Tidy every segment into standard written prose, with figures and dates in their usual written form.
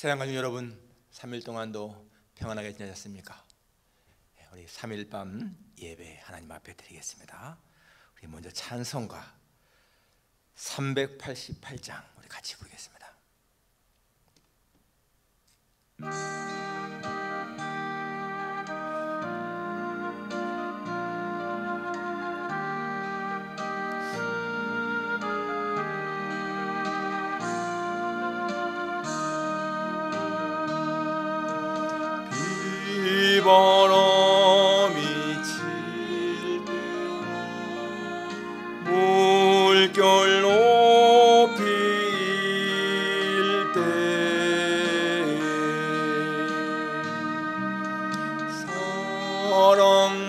사랑하는 여러분, 3일 동안도 평안하게 지내셨습니까? 우리 3일 밤 예배 하나님 앞에 드리겠습니다. 우리 먼저 찬송가 388장 우리 같이 부르겠습니다. 비바람이 칠 때와 물결 높일 때에 사랑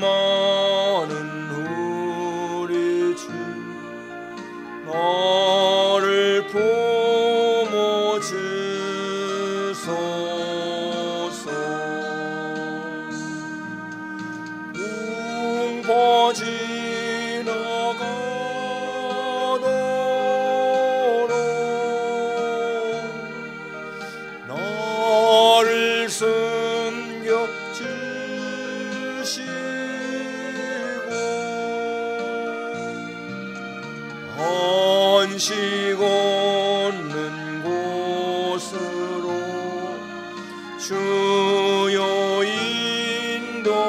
많은 우리 주 나를 품어주소서. 지나가도록 나를 숨겨주시고 안식 얻는 곳으로 주여 인도하소서.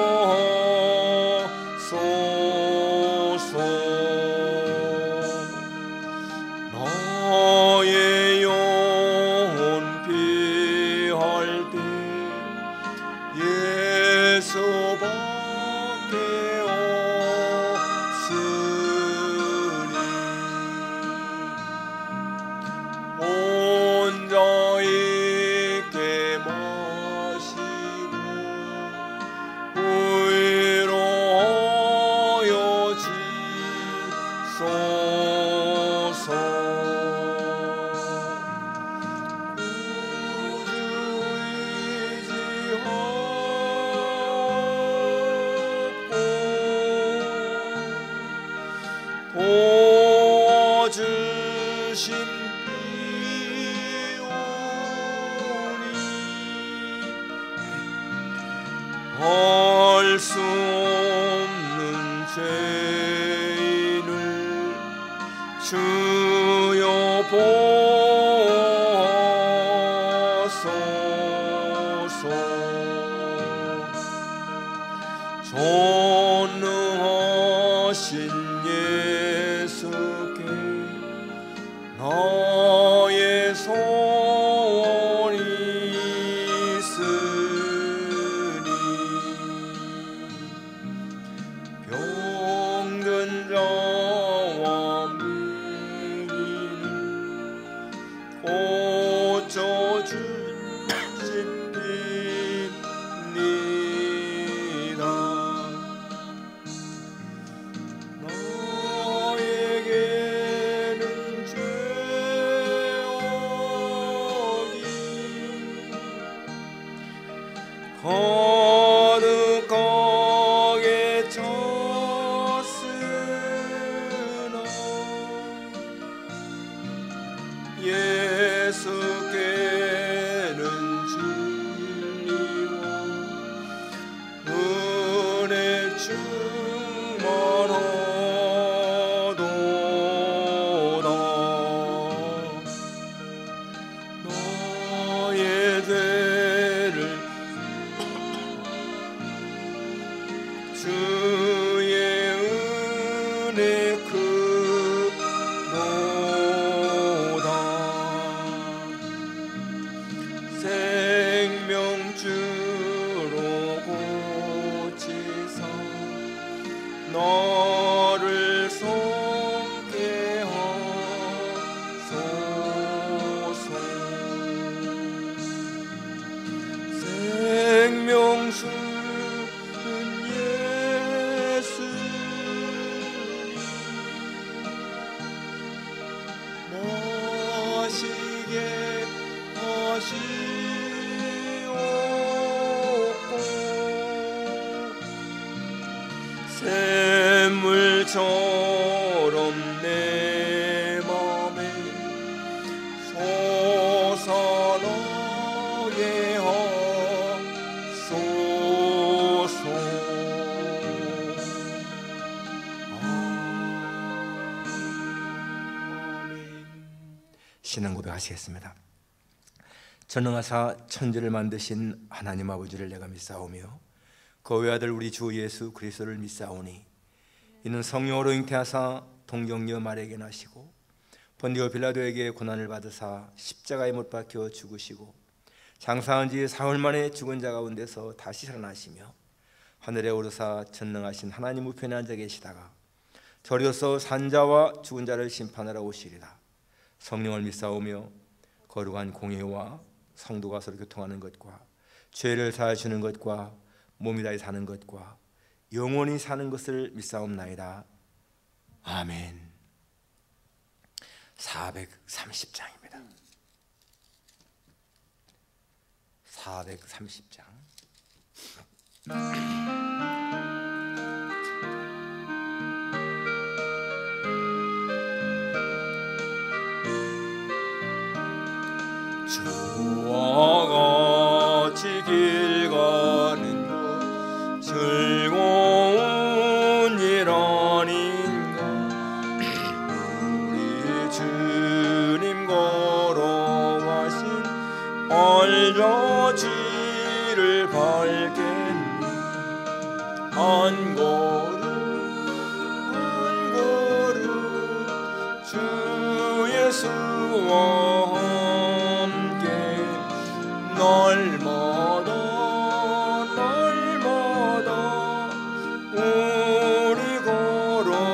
나의 영혼 피할 때 예수밖에 없으니 혼자 있게 마시고 위로하여 주소서. 도와주신 비오니 할 수 없는 죄인을 주여 보소서. 전능하신 예수께 나의 소원이 있으니 병든 자와 미기를 고쳐주십니다. 나에게는 죄악이 가득하게 찼으나 예수께는 진리와 은혜 충만하도다. 나의 죄를 주의 은혜 크도다. 생명주로 고치사 너를 섬게 하소서. 생명수는 예수님 마시게 하시옵고 샘물처럼 내 맘에 솟아나 신앙 고백하시겠습니다. 전능하사 천지를 만드신 하나님 아버지를 내가 믿사오며 그 외아들 우리 주 예수 그리스도를 믿사오니 이는 성령으로 잉태하사 동정녀 마리아에게 나시고 본디오 빌라도에게 고난을 받으사 십자가에 못 박혀 죽으시고 장사한 지 사흘 만에 죽은 자 가운데서 다시 살아나시며 하늘에 오르사 전능하신 하나님 우편에 앉아 계시다가 저리로서 산자와 죽은 자를 심판하러 오시리라. 성령을 믿사오며 거룩한 공회와 성도가 서로 교통하는 것과 죄를 사하시는 것과 몸이 다해 사는 것과 영원히 사는 것을 믿사옵나이다. 아멘. 430장입니다. 430장. 주와 같이 길 가는 것 즐거운 일 아닌가. 우리 주님 걸어가신 알려지를 밝겠니. 한 걸음 한 걸음 주 예수와 날마다 날마다 우리 걸어가리.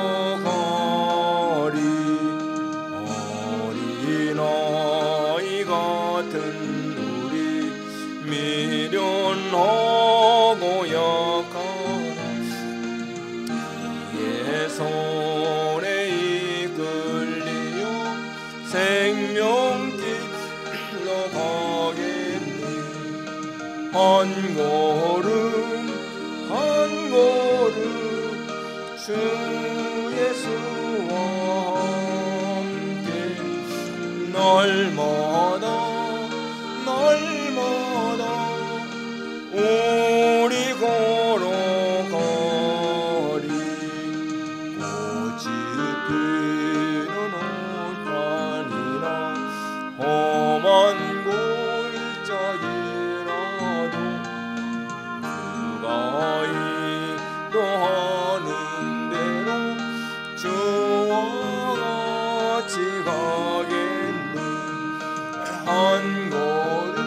어린아이 같은 우리 미련하고 약하나 그의 손에 이끌리어 생명길로 가겠네. 한 걸음 한 걸음 주 예수와 함께 날마다 날마다 우리 걸어가리. 꽃이 피는 옷간이나 험한 골짜기라도 그가 인도하는 대로 주와 같이 가겠네. 한 걸음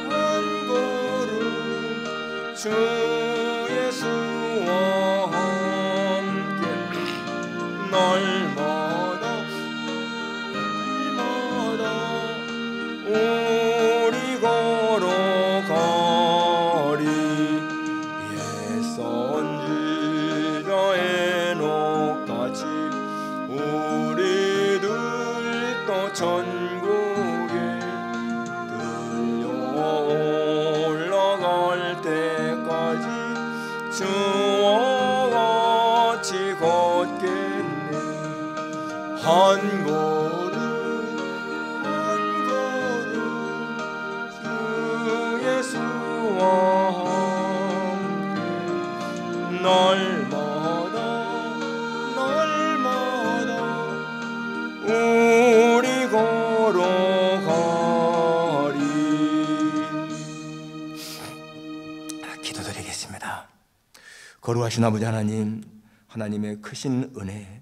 한 걸음 주 예수와 함께 날마다 날마다 우리 걸어가리. 옛 선지자 에녹같이 우리들도 천국에 들려 올라갈 때까지 주와 같이 걷겠네. 한 걸음 한 걸음 주 예수와 함께 날마다 날마다 우리 걸어가리. 기도드리겠습니다. 거룩하신 아버지 하나님, 하나님의 크신 은혜,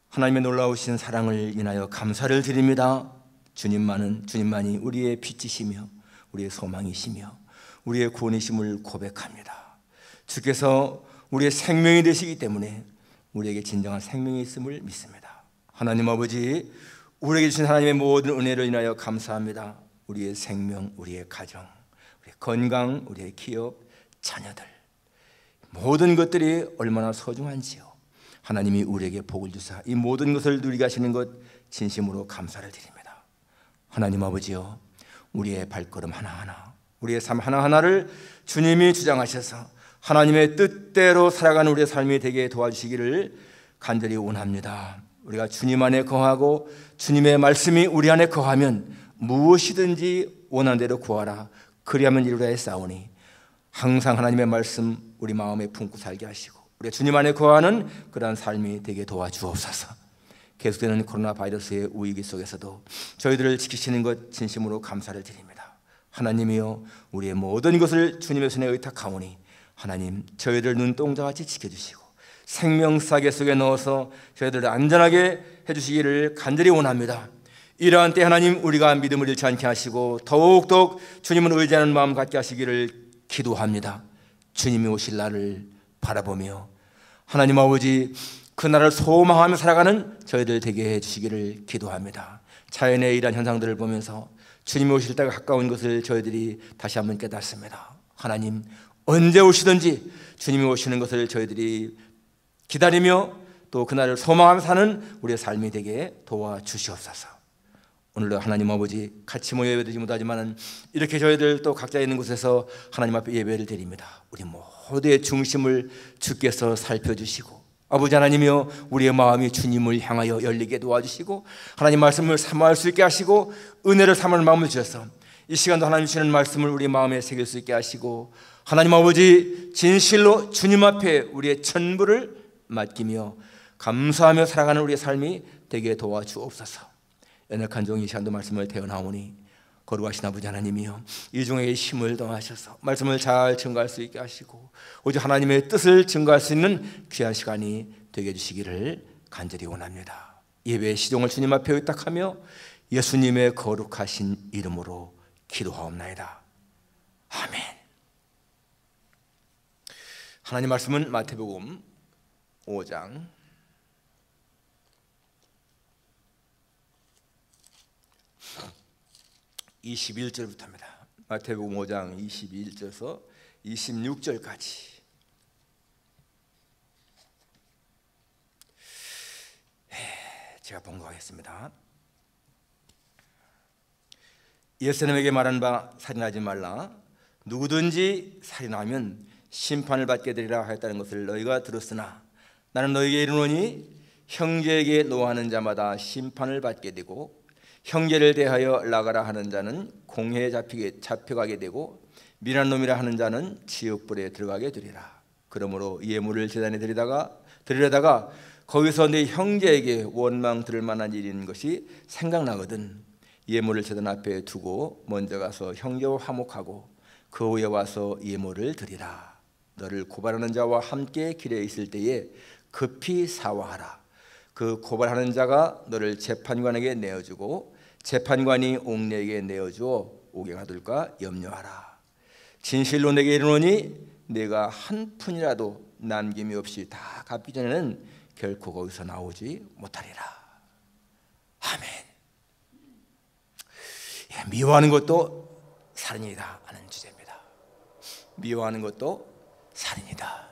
하나님의 놀라우신 사랑을 인하여 감사를 드립니다. 주님만이 우리의 빛이시며 우리의 소망이시며 우리의 구원이심을 고백합니다. 주께서 우리의 생명이 되시기 때문에 우리에게 진정한 생명이 있음을 믿습니다. 하나님 아버지, 우리에게 주신 하나님의 모든 은혜를 인하여 감사합니다. 우리의 생명, 우리의 가정, 우리의 건강, 우리의 기업, 자녀들, 모든 것들이 얼마나 소중한지요. 하나님이 우리에게 복을 주사 이 모든 것을 누리게 하시는 것 진심으로 감사를 드립니다. 하나님 아버지요, 우리의 발걸음 하나하나, 우리의 삶 하나하나를 주님이 주장하셔서 하나님의 뜻대로 살아가는 우리의 삶이 되게 도와주시기를 간절히 원합니다. 우리가 주님 안에 거하고 주님의 말씀이 우리 안에 거하면 무엇이든지 원하는 대로 구하라 그리하면 이루라 했사오니, 항상 하나님의 말씀 우리 마음에 품고 살게 하시고 우리 주님 안에 거하는 그러한 삶이 되게 도와주옵소서. 계속되는 코로나 바이러스의 위기 속에서도 저희들을 지키시는 것 진심으로 감사를 드립니다. 하나님이여, 우리의 모든 것을 주님의 손에 의탁하오니 하나님, 저희를 눈동자같이 지켜주시고 생명사계 속에 넣어서 저희들을 안전하게 해주시기를 간절히 원합니다. 이러한 때 하나님, 우리가 믿음을 잃지 않게 하시고 더욱더욱 주님을 의지하는 마음 갖게 하시기를 기도합니다. 주님이 오실 날을 바라보며 하나님 아버지, 그 날을 소망하며 살아가는 저희들 되게 해주시기를 기도합니다. 자연의 이러한 현상들을 보면서 주님이 오실 때가 가까운 것을 저희들이 다시 한번 깨닫습니다. 하나님, 언제 오시든지 주님이 오시는 것을 저희들이 기다리며 또 그날을 소망하며 사는 우리의 삶이 되게 도와주시옵소서. 오늘도 하나님 아버지, 같이 모여 예배드리지 못하지만 이렇게 저희들 또 각자 있는 곳에서 하나님 앞에 예배를 드립니다. 우리 모두의 중심을 주께서 살펴주시고 아버지 하나님이여, 우리의 마음이 주님을 향하여 열리게 도와주시고 하나님 말씀을 사모할 수 있게 하시고 은혜를 삼을 마음을 주셔서 이 시간도 하나님 주시는 말씀을 우리 마음에 새길 수 있게 하시고 하나님 아버지, 진실로 주님 앞에 우리의 전부를 맡기며 감사하며 살아가는 우리의 삶이 되게 도와주옵소서. 연약한 종이 이 시간도 말씀을 대언하오니 거룩하신 아버지 하나님이여, 이 중에 힘을 더하셔서 말씀을 잘 증거할 수 있게 하시고 오직 하나님의 뜻을 증거할 수 있는 귀한 시간이 되게 해주시기를 간절히 원합니다. 예배의 시종을 주님 앞에 의탁하며 예수님의 거룩하신 이름으로 기도하옵나이다. 아멘. 하나님 말씀은 마태복음 5장 21절부터입니다. 마태복음 5장 21절에서 26절까지. 제가 봉독하겠습니다. 예수님에게 말한 바 살인하지 말라. 누구든지 살인하면 심판을 받게 되리라 하였다는 것을 너희가 들었으나 나는 너희에게 이르노니 형제에게 노하는 자마다 심판을 받게 되고 형제를 대하여 나가라 하는 자는 공회에 잡혀가게 되고 미련한 놈이라 하는 자는 지옥불에 들어가게 되리라. 그러므로 예물을 제단에 드리려다가 거기서 네 형제에게 원망 들을 만한 일이 있는 것이 생각나거든 예물을 제단 앞에 두고 먼저 가서 형제와 화목하고 그 후에 와서 예물을 드리라. 너를 고발하는 자와 함께 길에 있을 때에 급히 사화하라. 그 고발하는 자가 너를 재판관에게 내어주고 재판관이 옥내에게 내어주어 옥에 가둘까 염려하라. 진실로 내게 이르노니 내가 한 푼이라도 남김이 없이 다 갚기 전에는 결코 거기서 나오지 못하리라. 아멘. 미워하는 것도 살인이다 하는 주제입니다. 미워하는 것도 살인이다.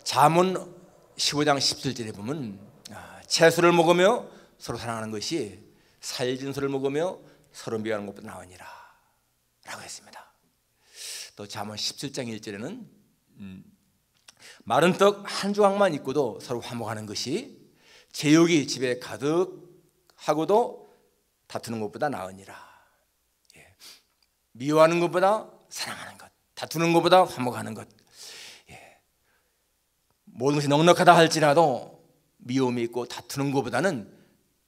잠언 15장 17절에 보면 채소를 먹으며 서로 사랑하는 것이 살진소를 먹으며 서로 미워하는 것보다 나으니라 라고 했습니다. 또 잠언 17장 1절에는 마른 떡 한 조각만 있고도 서로 화목하는 것이 제육이 집에 가득하고도 다투는 것보다 나으니라. 미워하는 것보다 사랑하는 것, 다투는 것보다 화목하는 것. 모든 것이 넉넉하다 할지라도 미움이 있고 다투는 것보다는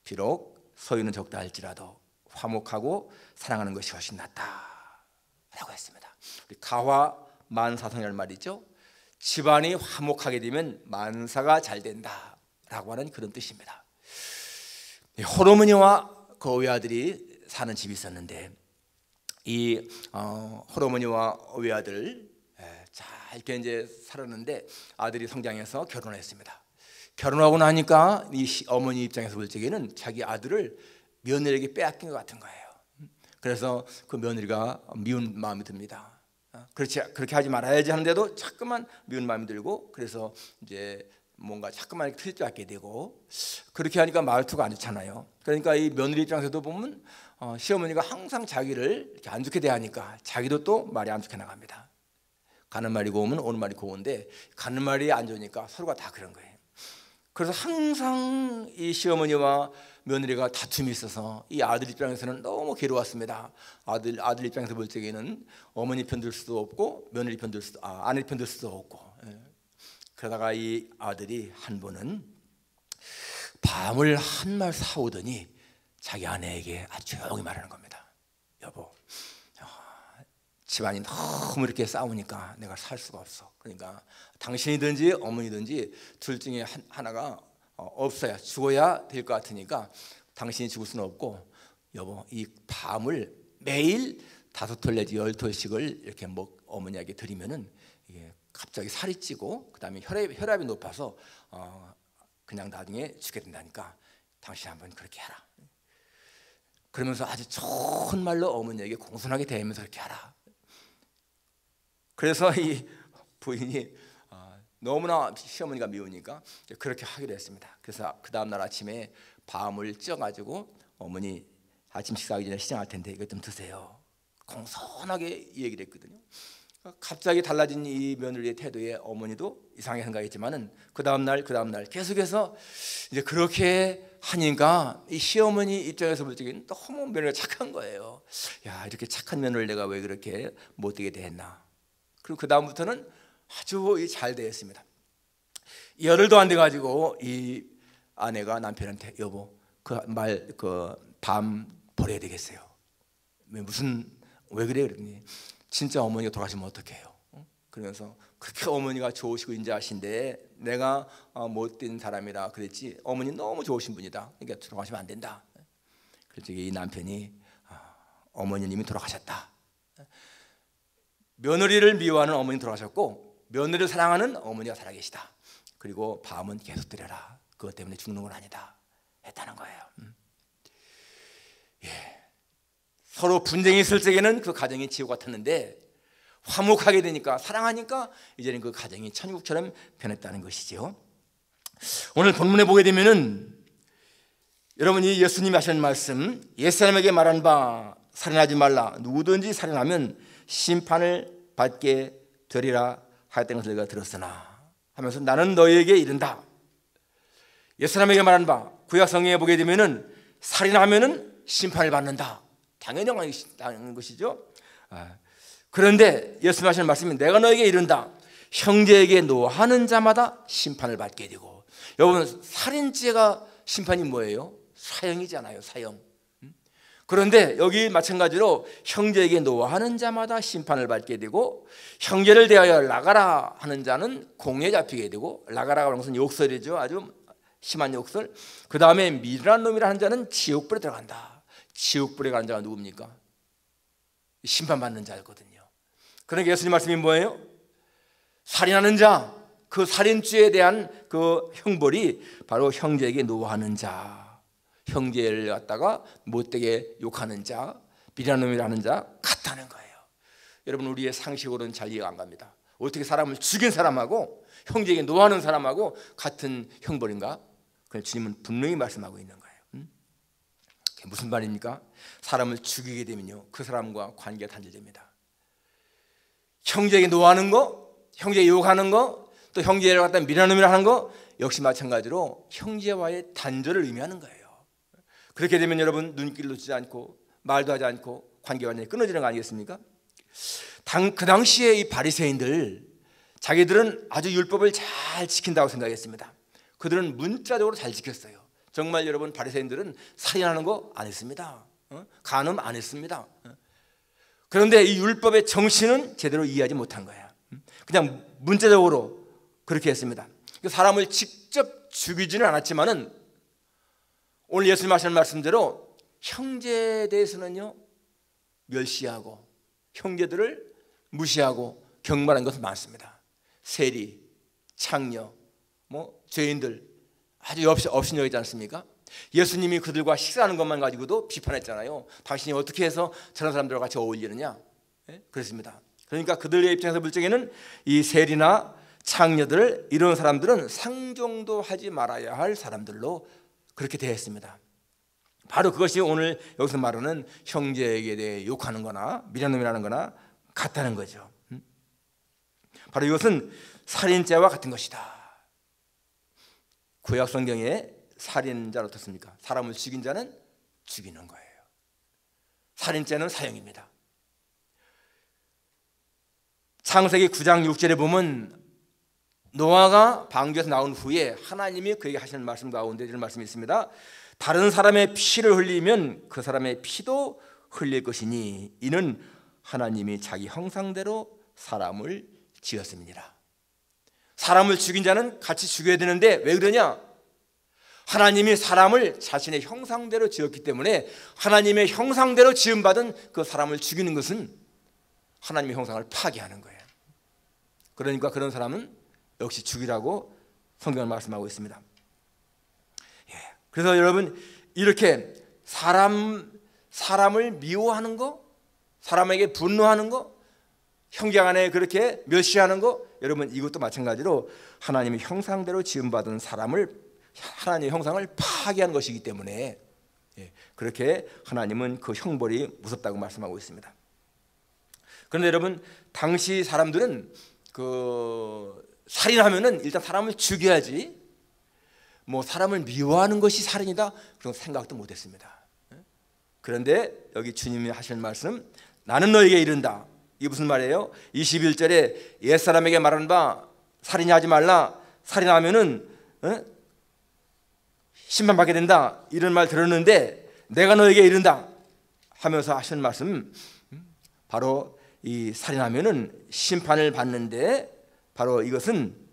비록 소유는 적다 할지라도 화목하고 사랑하는 것이 훨씬 낫다라고 했습니다. 우리 가화 만사성이라는 말이죠. 집안이 화목하게 되면 만사가 잘 된다라고 하는 그런 뜻입니다. 호르머니와 그 외아들이 사는 집이 있었는데 이 호르머니와 외아들 잘 이렇게 이제 살았는데 아들이 성장해서 결혼했습니다. 결혼하고 나니까 이 어머니 입장에서 볼 적에는 자기 아들을 며느리에게 빼앗긴 것 같은 거예요. 그래서 그 며느리가 미운 마음이 듭니다. 그렇게 하지 말아야지 하는데도 자꾸만 미운 마음이 들고 그래서 이제 뭔가 자꾸만 틀릴 줄 알게 되고 그렇게 하니까 말투가 안 좋잖아요. 그러니까 이 며느리 입장에서도 보면 시어머니가 항상 자기를 이렇게 안 좋게 대하니까 자기도 또 말이 안 좋게 나갑니다. 가는 말이 고우면 오는 말이 고운데 가는 말이 안 좋으니까 서로가 다 그런 거예요. 그래서 항상 이 시어머니와 며느리가 다툼이 있어서 이 아들 입장에서는 너무 괴로웠습니다. 아들 입장에서 볼 적에는 어머니 편들 수도 없고 며느리 편들 수도 아내 편들 수도 없고 그러다가 이 아들이 한 번은 밤을 한말 사오더니 자기 아내에게 아주 조용히 말하는 겁니다. 여보, 집안이 너무 이렇게 싸우니까 내가 살 수가 없어. 그러니까 당신이든지 어머니든지 둘 중에 하나가 없어야, 죽어야 될 것 같으니까 당신이 죽을 수는 없고, 여보, 이 밤을 매일 5톨 내지 10톨씩을 이렇게 어머니에게 드리면은 이게 갑자기 살이 찌고 그다음에 혈압이 높아서 그냥 나중에 죽게 된다니까 당신이 한번 그렇게 해라. 그러면서 아주 좋은 말로 어머니에게 공손하게 대하면서 그렇게 하라. 그래서 이 부인이 너무나 시어머니가 미우니까 그렇게 하기로 했습니다. 그래서 그 다음날 아침에 밤을 쪄가지고 어머니 아침 식사하기 전에 시장할 텐데 이것 좀 드세요. 공손하게 얘기를 했거든요. 갑자기 달라진 이 며느리의 태도에 어머니도 이상하게 생각했지만은 그 다음날 계속해서 이제 그렇게 하니까 이 시어머니 입장에서 볼 적에는 너무 며느리가 착한 거예요. 야, 이렇게 착한 며느리를 내가 왜 그렇게 못되게 대했나. 그리고 그 다음부터는 아주 잘 되었습니다. 열흘도 안 돼 가지고 이 아내가 남편한테 여보, 밤 버려야 되겠어요. 왜 그래? 그랬더니 진짜 어머니가 돌아가시면 어떡해요? 그러면서 그렇게 어머니가 좋으시고 인자하신데 내가 못된 사람이라 그랬지 어머니 너무 좋으신 분이다. 그러니까 돌아가시면 안 된다. 그래서 이 남편이 어머니님이 돌아가셨다. 며느리를 미워하는 어머니 돌아가셨고 며느리를 사랑하는 어머니가 살아계시다. 그리고 밤은 계속 드려라. 그것 때문에 죽는 건 아니다 했다는 거예요. 서로 분쟁이 있을 적에는 그 가정이 지옥 같았는데 화목하게 되니까, 사랑하니까 이제는 그 가정이 천국처럼 변했다는 것이죠. 오늘 본문에 보게 되면은 여러분이 예수님이 하시는 말씀, 옛사람에게 말한 바 살인하지 말라, 누구든지 살인하면 심판을 받게 되리라 하였다는 것을 내가 들었으나 하면서 나는 너희에게 이른다. 옛사람에게 말한 바, 구약 성경에 보게 되면은 살인하면은 심판을 받는다. 당연한 것이죠. 그런데 예수님 하시는 말씀이 내가 너에게 이른다. 형제에게 노하는 자마다 심판을 받게 되고. 여러분, 살인죄가 심판이 뭐예요? 사형이잖아요. 사형. 그런데 여기 마찬가지로 형제에게 노하는 자마다 심판을 받게 되고, 형제를 대하여 나가라 하는 자는 공에 잡히게 되고, 나가라가 하는 것은 욕설이죠. 아주 심한 욕설. 그 다음에 미련한 놈이라 하는 자는 지옥불에 들어간다. 지옥불에 가는 자가 누굽니까? 심판받는 자였거든요. 그러니까 예수님 말씀이 뭐예요? 살인하는 자, 그 살인죄에 대한 그 형벌이 바로 형제에게 노하는 자, 형제를 갖다가 못되게 욕하는 자, 미련한 놈이라는 자 같다는 거예요. 여러분, 우리의 상식으로는 잘 이해가 안 갑니다. 어떻게 사람을 죽인 사람하고 형제에게 노하는 사람하고 같은 형벌인가? 그걸 주님은 분명히 말씀하고 있는 거예요. 무슨 말입니까? 사람을 죽이게 되면요, 그 사람과 관계가 단절됩니다. 형제에게 노하는 거, 형제에게 욕하는 거, 또 형제를 갖다 미련한 놈이라 하는 거 역시 마찬가지로 형제와의 단절을 의미하는 거예요. 그렇게 되면 여러분, 눈길 놓치지 않고 말도 하지 않고 관계가 완전히 끊어지는 거 아니겠습니까? 그 당시에 이 바리새인들, 자기들은 아주 율법을 잘 지킨다고 생각했습니다. 그들은 문자적으로 잘 지켰어요. 정말 여러분, 바리새인들은 살인하는 거 안 했습니다. 간음 안 했습니다. 그런데 이 율법의 정신은 제대로 이해하지 못한 거야. 그냥 문자적으로 그렇게 했습니다. 사람을 직접 죽이지는 않았지만은 오늘 예수님 하시는 말씀대로 형제에 대해서는요 멸시하고 형제들을 무시하고 경멸한 것은 많습니다. 세리, 창녀, 죄인들 아주 업신여기지 않습니까? 예수님이 그들과 식사하는 것만 가지고도 비판했잖아요. 당신이 어떻게 해서 저런 사람들과 같이 어울리느냐? 그렇습니다. 그러니까 그들의 입장에서 볼 적에는 이 세리나 창녀들, 이런 사람들은 상종도 하지 말아야 할 사람들로 그렇게 대했습니다. 바로 그것이 오늘 여기서 말하는 형제에게 대해 욕하는 거나 미련놈이라는 거나 같다는 거죠. 바로 이것은 살인죄와 같은 것이다. 구약 성경에 살인자는 어떻습니까? 사람을 죽인 자는 죽이는 거예요. 살인죄는 사형입니다. 창세기 9장 6절에 보면 노아가 방주에서 나온 후에 하나님이 그에게 하시는 말씀 가운데 이런 말씀이 있습니다. 다른 사람의 피를 흘리면 그 사람의 피도 흘릴 것이니 이는 하나님이 자기 형상대로 사람을 지었음이니라. 사람을 죽인 자는 같이 죽여야 되는데 왜 그러냐? 하나님이 사람을 자신의 형상대로 지었기 때문에 하나님의 형상대로 지음받은 그 사람을 죽이는 것은 하나님의 형상을 파괴하는 거예요. 그러니까 그런 사람은 역시 죽이라고 성경은 말씀하고 있습니다. 그래서 여러분, 이렇게 사람을 미워하는 거, 사람에게 분노하는 거, 형제 간에 그렇게 멸시하는 거, 여러분 이것도 마찬가지로 하나님의 형상대로 지음받은 사람을, 하나님의 형상을 파괴하는 것이기 때문에 그렇게 하나님은 그 형벌이 무섭다고 말씀하고 있습니다. 그런데 여러분, 당시 사람들은 살인하면은 일단 사람을 죽여야지, 뭐 사람을 미워하는 것이 살인이다 그런 생각도 못했습니다. 그런데 여기 주님이 하시는 말씀, 나는 너에게 이른다. 이게 무슨 말이에요? 21절에 옛사람에게 말하는 바 살인하지 말라, 살인하면은 심판받게 된다, 이런 말 들었는데 내가 너에게 이른다 하면서 하시는 말씀, 바로 이 살인하면은 심판을 받는데 바로 이것은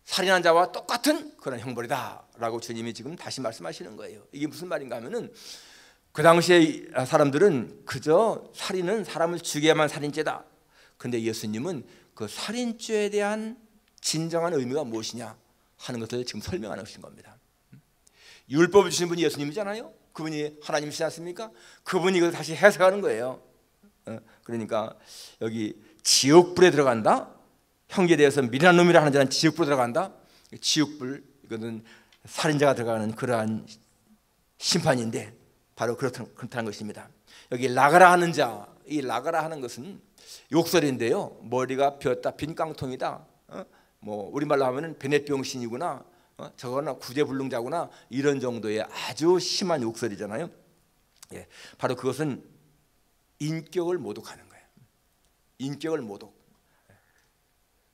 살인한 자와 똑같은 그런 형벌이다라고 주님이 지금 다시 말씀하시는 거예요. 이게 무슨 말인가 하면은 그 당시에 사람들은 그저 살인은 사람을 죽여야만 살인죄다. 그런데 예수님은 그 살인죄에 대한 진정한 의미가 무엇이냐 하는 것을 지금 설명하는 것인 겁니다. 율법을 주신 분이 예수님이잖아요. 그분이 하나님이시지 않습니까? 그분이 이걸 다시 해석하는 거예요. 그러니까 여기 지옥불에 들어간다, 형제에 대해서 미련한 놈이라 하는 자는 지옥불에 들어간다. 지옥불, 이거는 살인자가 들어가는 그러한 심판인데 바로 그렇다는 것입니다. 여기 라가라 하는 자, 이 라가라 하는 것은 욕설인데요, 머리가 비었다, 빈 깡통이다, 뭐 우리말로 하면은 베넷병신이구나, 저거나 구제불능자구나, 이런 정도의 아주 심한 욕설이잖아요. 바로 그것은 인격을 모독하는 거예요. 인격을 모독.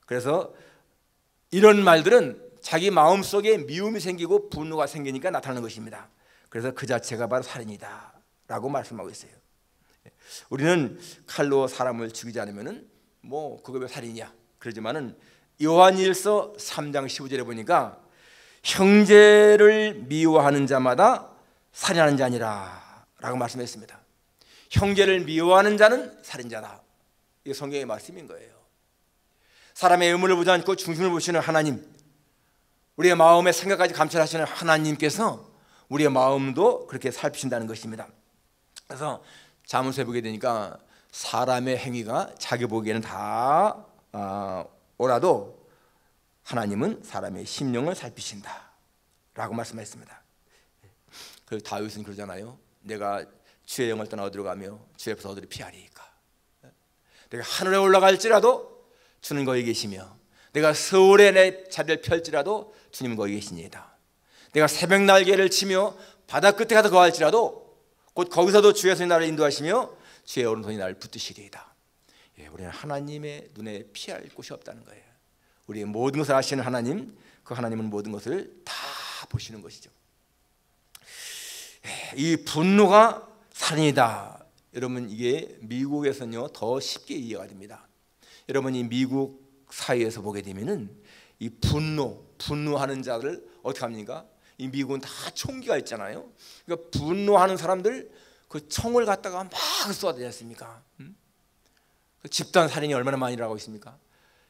그래서 이런 말들은 자기 마음속에 미움이 생기고 분노가 생기니까 나타나는 것입니다. 그래서 그 자체가 바로 살인이다 라고 말씀하고 있어요. 우리는 칼로 사람을 죽이지 않으면은 뭐 그거 왜 살인이야 그러지만은 요한일서 3장 15절에 보니까 형제를 미워하는 자마다 살인하는 자니라 라고 말씀했습니다. 형제를 미워하는 자는 살인자다. 이게 성경의 말씀인 거예요. 사람의 의문을 보지 않고 중심을 보시는 하나님, 우리의 마음의 생각까지 감찰하시는 하나님께서 우리의 마음도 그렇게 살피신다는 것입니다. 그래서 잠언서에 보게 되니까 사람의 행위가 자기 보기에는 다 옳아도 하나님은 사람의 심령을 살피신다 라고 말씀하셨습니다. 그리고 다윗은 그러잖아요. 내가 주의 영을 떠나 어디로 가며 주의 앞에서 어디로 피하리이까. 내가 하늘에 올라갈지라도 주는 거기 계시며 내가 서울에 내 자리를 펼지라도 주님은 거기 계시니이다. 내가 새벽 날개를 치며 바다 끝에 가서 거할지라도 곧 거기서도 주의 손이 나를 인도하시며 주의 오른손이 나를 붙드시리이다. 우리는 하나님의 눈에 피할 곳이 없다는 거예요. 우리의 모든 것을 아시는 하나님, 그 하나님은 모든 것을 다 보시는 것이죠. 이 분노가 살인이다. 여러분, 이게 미국에서는요 더 쉽게 이해가 됩니다. 여러분, 이 미국 사회에서 보게 되면은 이 분노하는 자들 어떻게 합니까? 이 미국은 다 총기가 있잖아요. 그러니까 분노하는 사람들 그 총을 갖다가 막 쏘아대지 않습니까? 그 집단 살인이 얼마나 많이 일어나고 있습니까?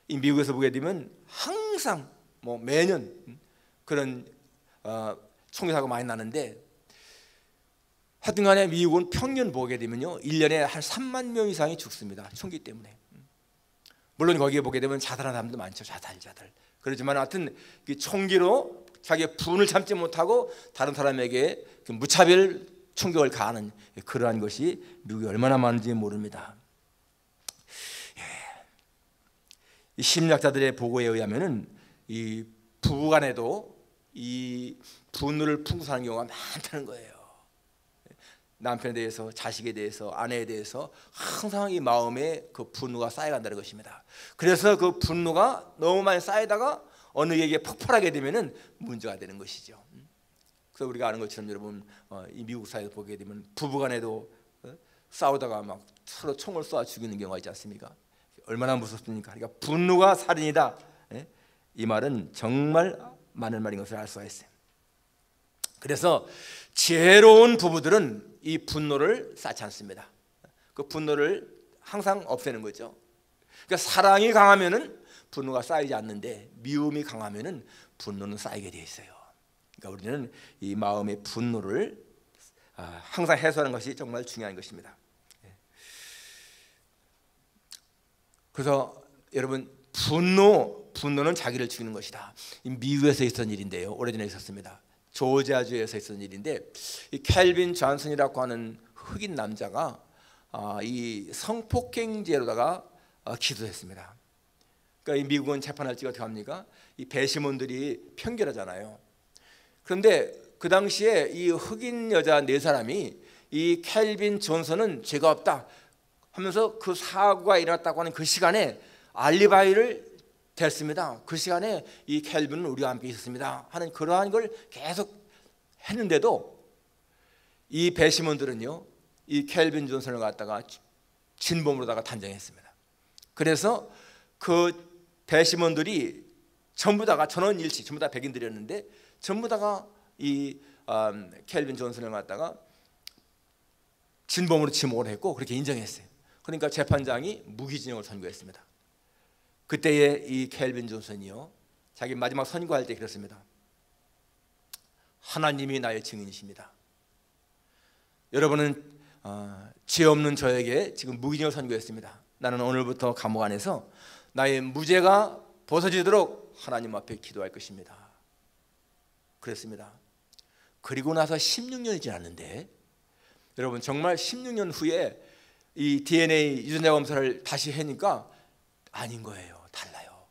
이 미국에서 보게 되면 항상 뭐 매년 그런 총기 사고가 많이 나는데, 하여튼간에 미국은 평균 보게 되면요 1년에 한 3만 명 이상이 죽습니다. 총기 때문에. 물론 거기에 보게 되면 자살하는 사람도 많죠. 자살. 그렇지만 하여튼 총기로 자기의 분을 참지 못하고 다른 사람에게 무차별 총격을 가하는 그러한 것이 미국에 얼마나 많은지 모릅니다. 이 심리학자들의 보고에 의하면은 이 부부간에도 이 분노를 품고 사는 경우가 많다는 거예요. 남편에 대해서, 자식에 대해서, 아내에 대해서 항상 이 마음에 그 분노가 쌓여간다는 것입니다. 그래서 그 분노가 너무 많이 쌓이다가 어느 얘기에 폭발하게 되면은 문제가 되는 것이죠. 그래서 우리가 아는 것처럼 여러분, 이 미국 사회에서 보게 되면 부부간에도 싸우다가 막 서로 총을 쏘아 죽이는 경우가 있지 않습니까? 얼마나 무섭습니까? 그러니까 분노가 살인이다. 이 말은 정말 많은 말인 것을 알 수가 있어요. 그래서 지혜로운 부부들은 이 분노를 쌓지 않습니다. 그 분노를 항상 없애는 거죠. 그러니까 사랑이 강하면은 분노가 쌓이지 않는데 미움이 강하면은 분노는 쌓이게 돼 있어요. 그러니까 우리는 이 마음의 분노를 항상 해소하는 것이 정말 중요한 것입니다. 그래서 여러분, 분노는 자기를 죽이는 것이다. 미국에서 있었던 일인데요, 오래전에 있었습니다. 조지아주에서 있었던 일인데, 이 켈빈 존슨이라고 하는 흑인 남자가 이 성폭행죄로다가 기소했습니다. 그러니까 이 미국은 재판할 때 어떻게 합니까? 이 배심원들이 편결하잖아요. 그런데 그 당시에 이 흑인 여자 4사람이 이 켈빈 존슨은 죄가 없다 하면서 그 사고가 일어났다고 하는 그 시간에 알리바이를 댔습니다. 그 시간에 이 켈빈은 우리와 함께 있었습니다 하는 그러한 걸 계속 했는데도 이 배심원들은요, 이 켈빈 존슨을 갖다가 진범으로다가 단정했습니다. 그래서 그 배심원들이 전부 다가 전원일치, 전부 다 백인들이었는데 전부 다가 이 켈빈 존슨을 갖다가 진범으로 지목을 했고 그렇게 인정했어요. 그러니까 재판장이 무기징역을 선고했습니다. 그때에 이 켈빈 존슨이요, 자기 마지막 선고할 때 그랬습니다. 하나님이 나의 증인이십니다. 여러분은 죄 없는 저에게 지금 무기징역을 선고했습니다. 나는 오늘부터 감옥 안에서 나의 무죄가 벗어지도록 하나님 앞에 기도할 것입니다. 그랬습니다. 그리고 나서 16년이 지났는데 여러분, 정말 16년 후에 이 DNA 유전자 검사를 다시 하니까 아닌 거예요. 달라요.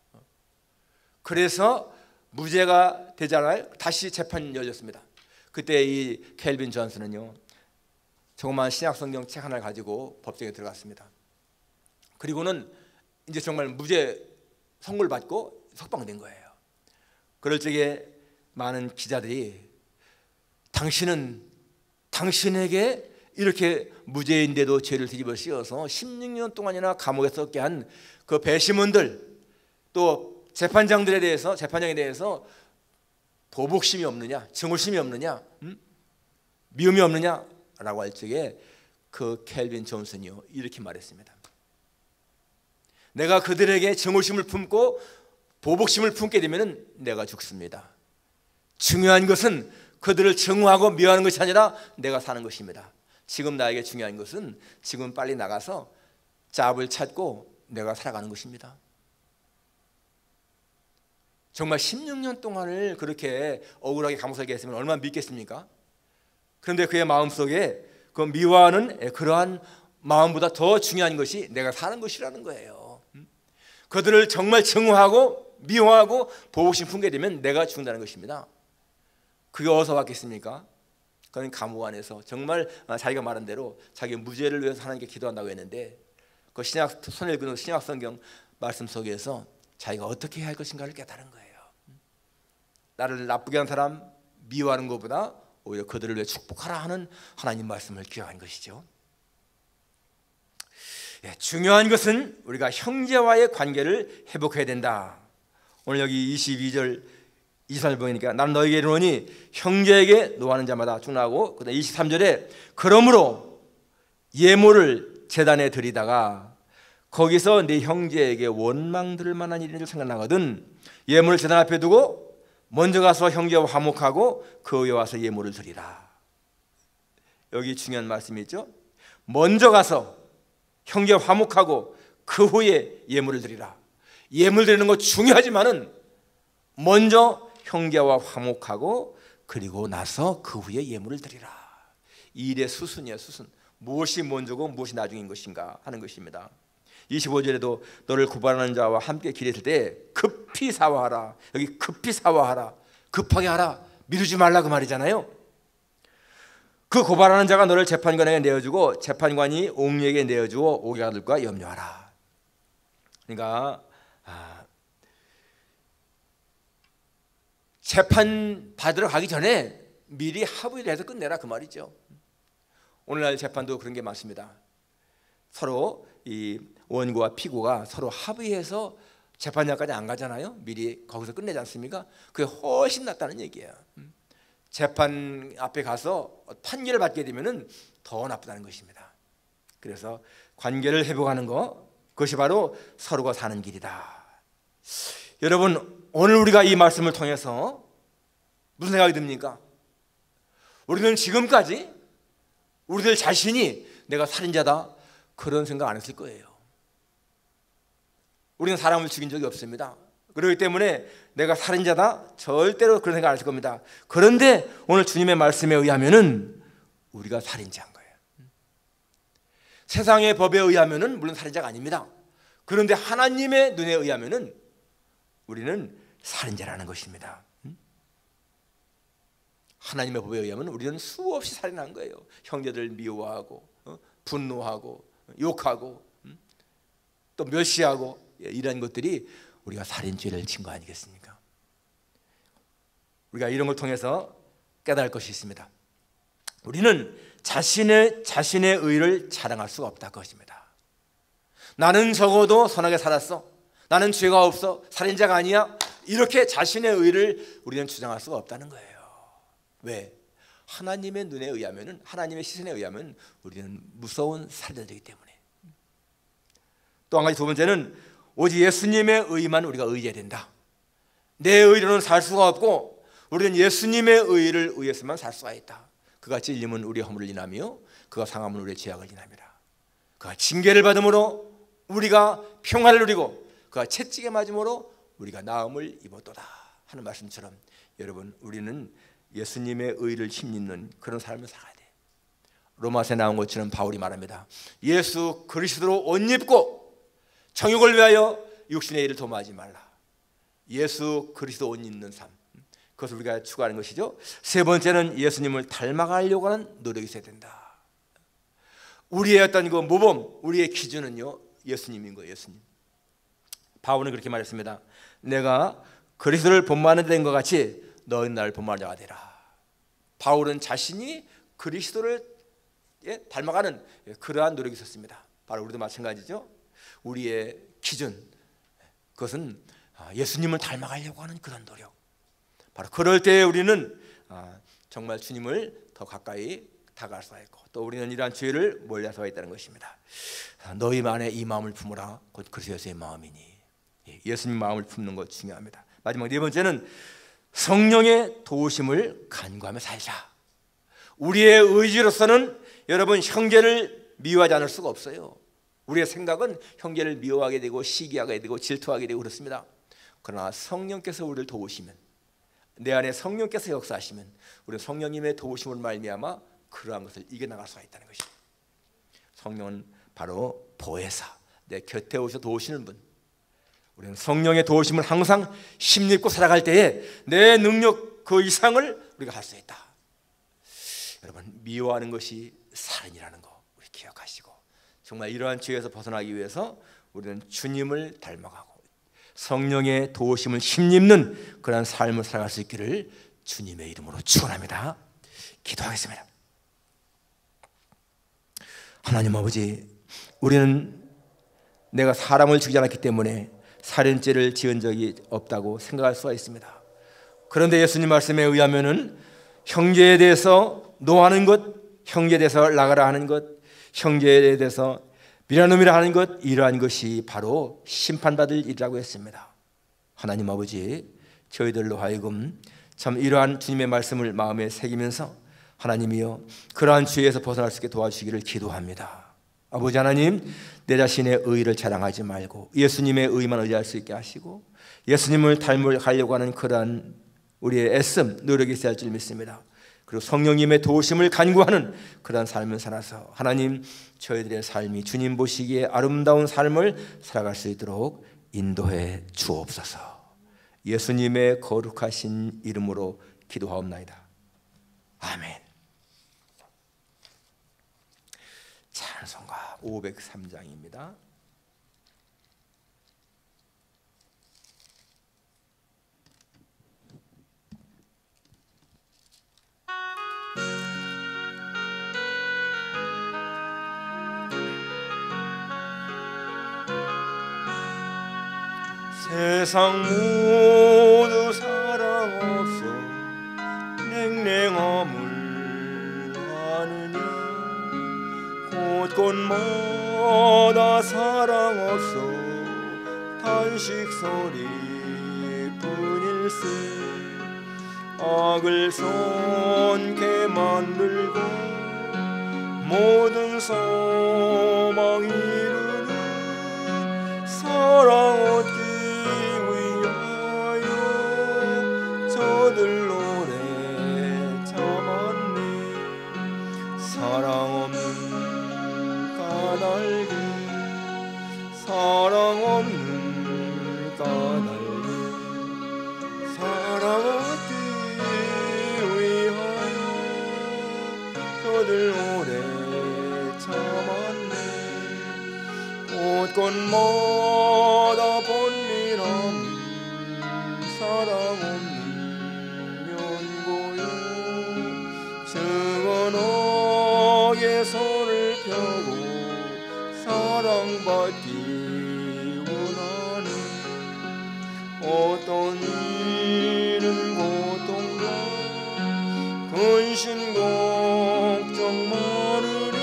그래서 무죄가 되잖아요. 다시 재판이 열렸습니다. 그때 이 켈빈 존슨은요, 조그만 신약성경 책 하나를 가지고 법정에 들어갔습니다. 그리고는 이제 정말 무죄 선고를 받고 석방된 거예요. 그럴 적에 많은 기자들이 당신에게 이렇게 무죄인데도 죄를 뒤집어 씌워서 16년 동안이나 감옥에 썩게 한 그 배심원들, 또 재판장에 대해서 보복심이 없느냐, 증오심이 없느냐, 미움이 없느냐라고 할 적에 그 켈빈 존슨이요, 이렇게 말했습니다. 내가 그들에게 증오심을 품고 보복심을 품게 되면 내가 죽습니다. 중요한 것은 그들을 증오하고 미워하는 것이 아니라 내가 사는 것입니다. 지금 나에게 중요한 것은 지금 빨리 나가서 잡을 찾고 내가 살아가는 것입니다. 정말 16년 동안을 그렇게 억울하게 감옥 살게 했으면 얼마나 믿겠습니까? 그런데 그의 마음속에 그 미워하는 그러한 마음보다 더 중요한 것이 내가 사는 것이라는 거예요. 그들을 정말 증오하고 미워하고 보복심 품게 되면 내가 죽는다는 것입니다. 그게 어디서 왔겠습니까? 그는 감옥 안에서 정말 자기가 말한 대로 자기 무죄를 위해서 하나님께 기도한다고 했는데 그 손에 그는 신약 성경 말씀 속에서 자기가 어떻게 해야 할 것인가를 깨달은 거예요. 나를 나쁘게 한 사람 미워하는 것보다 오히려 그들을 위해 축복하라 하는 하나님 말씀을 기억한 것이죠. 중요한 것은 우리가 형제와의 관계를 회복해야 된다. 오늘 여기 22절 23절 보니까 나는 너에게 이르노니 형제에게 노하는 자마다 죽나고, 그다음 23절에 그러므로 예물을 제단에 드리다가 거기서 네 형제에게 원망 들을 만한 일을 생각나거든 예물을 제단 앞에 두고 먼저 가서 형제와 화목하고 그 후에 와서 예물을 드리라. 여기 중요한 말씀이 있죠. 먼저 가서 형제와 화목하고 그 후에 예물을 드리라. 예물 드리는 거 중요하지만은 먼저 형제와 화목하고 그리고 나서 그 후에 예물을 드리라. 이 일의 수순이야, 수순. 무엇이 먼저고 무엇이 나중인 것인가 하는 것입니다. 25절에도 너를 구발하는 자와 함께 길에 있을 때 급히 사화하라. 여기 급히 사화하라, 급하게 하라, 미루지 말라 그 말이잖아요. 그 고발하는 자가 너를 재판관에게 내어주고 재판관이 옥리에게 내어주어 옥야들과 염려하라. 그러니까 재판 받으러 가기 전에 미리 합의를 해서 끝내라 그 말이죠. 오늘날 재판도 그런 게 많습니다. 서로 이 원고와 피고가 서로 합의해서 재판장까지 안 가잖아요. 미리 거기서 끝내지 않습니까? 그게 훨씬 낫다는 얘기예요. 재판 앞에 가서 판결을 받게 되면은 더 나쁘다는 것입니다. 그래서 관계를 회복하는 것, 그것이 바로 서로가 사는 길이다. 여러분, 오늘 우리가 이 말씀을 통해서 무슨 생각이 듭니까? 우리는 지금까지 우리들 자신이 내가 살인자다 그런 생각 안 했을 거예요. 우리는 사람을 죽인 적이 없습니다. 그렇기 때문에 내가 살인자다 절대로 그런 생각 안 했을 겁니다. 그런데 오늘 주님의 말씀에 의하면은 우리가 살인자인 거예요. 세상의 법에 의하면은 물론 살인자가 아닙니다. 그런데 하나님의 눈에 의하면은 우리는 살인자라는 것입니다. 하나님의 법에 의하면 우리는 수없이 살인한 거예요. 형제들 미워하고 분노하고 욕하고 또 멸시하고 이런 것들이 우리가 살인죄를 진 거 아니겠습니까? 우리가 이런 걸 통해서 깨달을 것이 있습니다. 우리는 자신의 의를 자랑할 수가 없다 것입니다. 나는 적어도 선하게 살았어, 나는 죄가 없어, 살인자가 아니야, 이렇게 자신의 의를 우리는 주장할 수가 없다는 거예요. 왜? 하나님의 눈에 의하면, 하나님의 시선에 의하면 우리는 무서운 살인자이기 때문에. 또 한 가지, 두 번째는 오직 예수님의 의만 우리가 의지해야 된다. 내 의로는 살 수가 없고 우리는 예수님의 의를 의해서만 살 수가 있다. 그가 찔림은 우리의 허물을 인하며 그가 상함은 우리의 죄악을 인함이라. 그가 징계를 받음으로 우리가 평화를 누리고 그가 채찍에 맞음으로 우리가 나음을 입었도다 하는 말씀처럼, 여러분, 우리는 예수님의 의를 힘입는 그런 삶을 살아야 돼. 로마서에 나온 것처럼 바울이 말합니다. 예수 그리스도로 옷 입고 정욕을 위하여 육신의 일을 도모하지 말라. 예수 그리스도 옷 입는 삶, 그것을 우리가 추구하는 것이죠. 세 번째는 예수님을 닮아가려고 하는 노력이 있어야 된다. 우리의 어떤 그 모범, 우리의 기준은요 예수님인 거예요. 예수님. 바울은 그렇게 말했습니다. 내가 그리스도를 본받는 된 것 같이 너희는 나를 본받는 자가 되라. 바울은 자신이 그리스도를 닮아가는 그러한 노력이 있었습니다. 바로 우리도 마찬가지죠. 우리의 기준, 그것은 예수님을 닮아가려고 하는 그런 노력. 바로 그럴 때 우리는 정말 주님을 더 가까이 다가갈 수가 있고, 또 우리는 이러한 죄를 멀리할 수가 있다는 것입니다. 너희 안에 이 마음을 품으라. 곧 그리스도의 마음이니. 예수님 마음을 품는 것 중요합니다. 마지막 네 번째는 성령의 도우심을 간구하며 살자. 우리의 의지로서는 여러분 형제를 미워하지 않을 수가 없어요. 우리의 생각은 형제를 미워하게 되고 시기하게 되고 질투하게 되고 그렇습니다. 그러나 성령께서 우리를 도우시면, 내 안에 성령께서 역사하시면 우리는 성령님의 도우심으로 말미암아 그러한 것을 이겨나갈 수가 있다는 것입니다. 성령은 바로 보혜사, 내 곁에 오셔 도우시는 분. 우리는 성령의 도우심을 항상 힘입고 살아갈 때에 내 능력 그 이상을 우리가 할 수 있다. 여러분, 미워하는 것이 살인이라는 거 우리 기억하시고, 정말 이러한 죄에서 벗어나기 위해서 우리는 주님을 닮아가고 성령의 도우심을 힘입는 그런 삶을 살아갈 수 있기를 주님의 이름으로 축원합니다. 기도하겠습니다. 하나님 아버지, 우리는 내가 사람을 죽이지 않았기 때문에 살인죄를 지은 적이 없다고 생각할 수가 있습니다. 그런데 예수님 말씀에 의하면은 형제에 대해서 노하는 것, 형제에 대해서 나가라 하는 것, 형제에 대해서 미라놈이라 하는 것, 이러한 것이 바로 심판받을 일이라고 했습니다. 하나님 아버지, 저희들로 하여금 참 이러한 주님의 말씀을 마음에 새기면서 하나님이여 그러한 죄에서 벗어날 수 있게 도와주시기를 기도합니다. 아버지 하나님, 내 자신의 의를 자랑하지 말고 예수님의 의만 의지할 수 있게 하시고 예수님을 닮아가려고 하는 그러한 우리의 애씀, 노력이 있어야 할 줄 믿습니다. 그리고 성령님의 도우심을 간구하는 그런 삶을 살아서 하나님, 저희들의 삶이 주님 보시기에 아름다운 삶을 살아갈 수 있도록 인도해 주옵소서. 예수님의 거룩하신 이름으로 기도하옵나이다. 아멘. 찬송가 503장입니다. 세상 모두 사랑 없어 냉랭함을 아느냐 곳곳마다 사랑 없어 탄식 소리뿐일세 악을 손게 만들고 모든 소망 이루는 사랑 얻기 저들 노래 참았네 사랑 없는 까닭에 사랑 없는 까닭에 사랑 얻기 위하여 저들 노래 참았네 곳곳마다 본민함 사랑 없는 증언하게 손을 펴고 사랑받기 원하네 어떤 이는 고통과 근심 걱정 많으니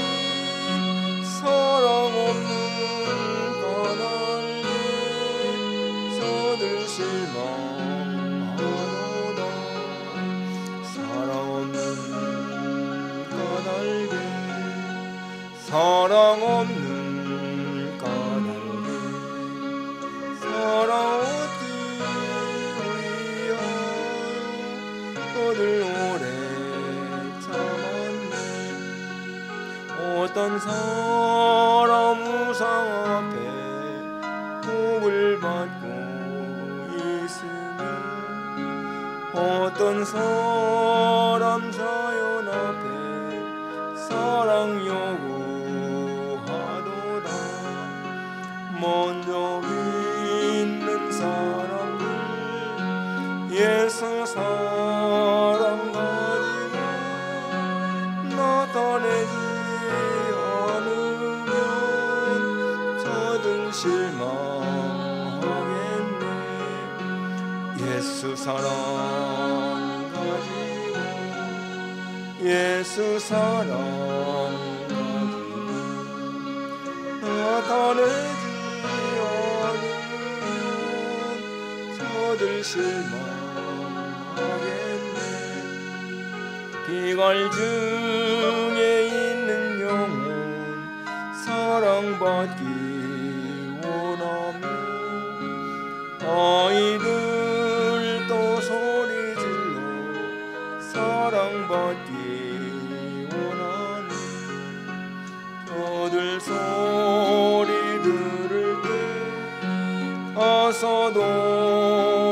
사랑 없는 까닭에 저들 실망하노라 사랑 없는 까닭에 사랑 없는 까닭에 사랑 얻기 위하여 저들 오래 참았네 어떤 사람 우상 앞에 복을 받고 있으며 어떤 사람 자연 앞에 사랑 요구하도다 먼저 믿는 사람들 예수 사랑 가지고 나타내지 않으면 저들 실망하겠네 예수 사랑 가지고 예수 사랑 가지고 나타내지 않으면 저들 실망하겠네 비갈 중에 있는 영혼 사랑받기 원하며 아이들도 소리질러 사랑받기 원하네 저들 소리 들을 때 가서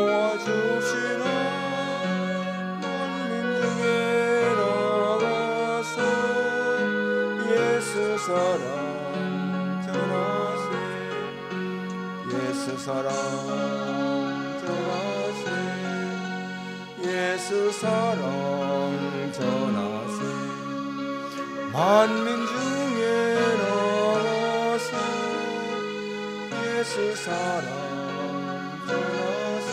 도와줍시다 만민 중에 나가서 예수 사랑 전하세 예수 사랑 전하세 예수 사랑 전하세 만민 중에 나와서 예수 사랑 전하세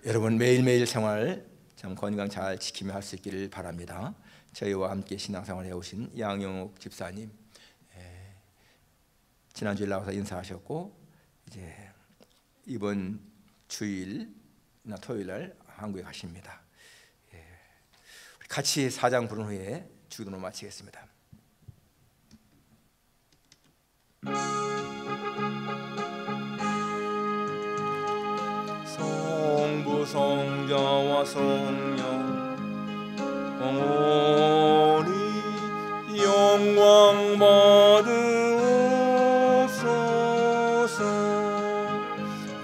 여러분 매일매일 생활 참 건강 잘 지키며 할 수 있기를 바랍니다. 저희와 함께 신앙생활 해오신 양용욱 집사님 지난주에 나와서 인사하셨고 이제 이번 주일이나 토요일날 한국에 가십니다. 같이 사장 부른 후에 주기도를 마치겠습니다. 성부 성자와 성령 영원히 영광 받으옵소서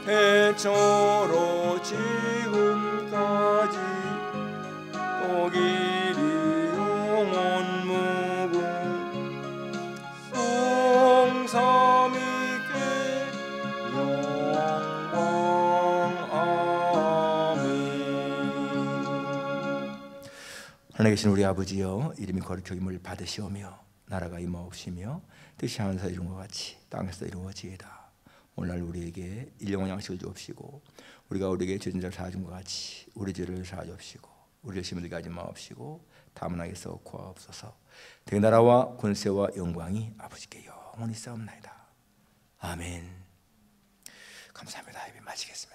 대처로 지금까지 또 길이 하늘에 계신 우리 아버지여, 이름이 거룩히 받으시오며 나라가 임하옵시며 뜻이 하늘에서 이룬 것 같이 땅에서 이루어지이다. 오늘 우리에게 일용할 양식을 주옵시고 우리가 우리에게 죄진 자를 사하준 것 같이 우리 죄를 사하옵시고 우리를 시험에 들게 하지 마옵시고 다만 악에서 구하옵소서. 그 나라와 권세와 영광이 아버지께 영원히 싸움나이다. 아멘. 감사합니다. 예배 마치겠습니다.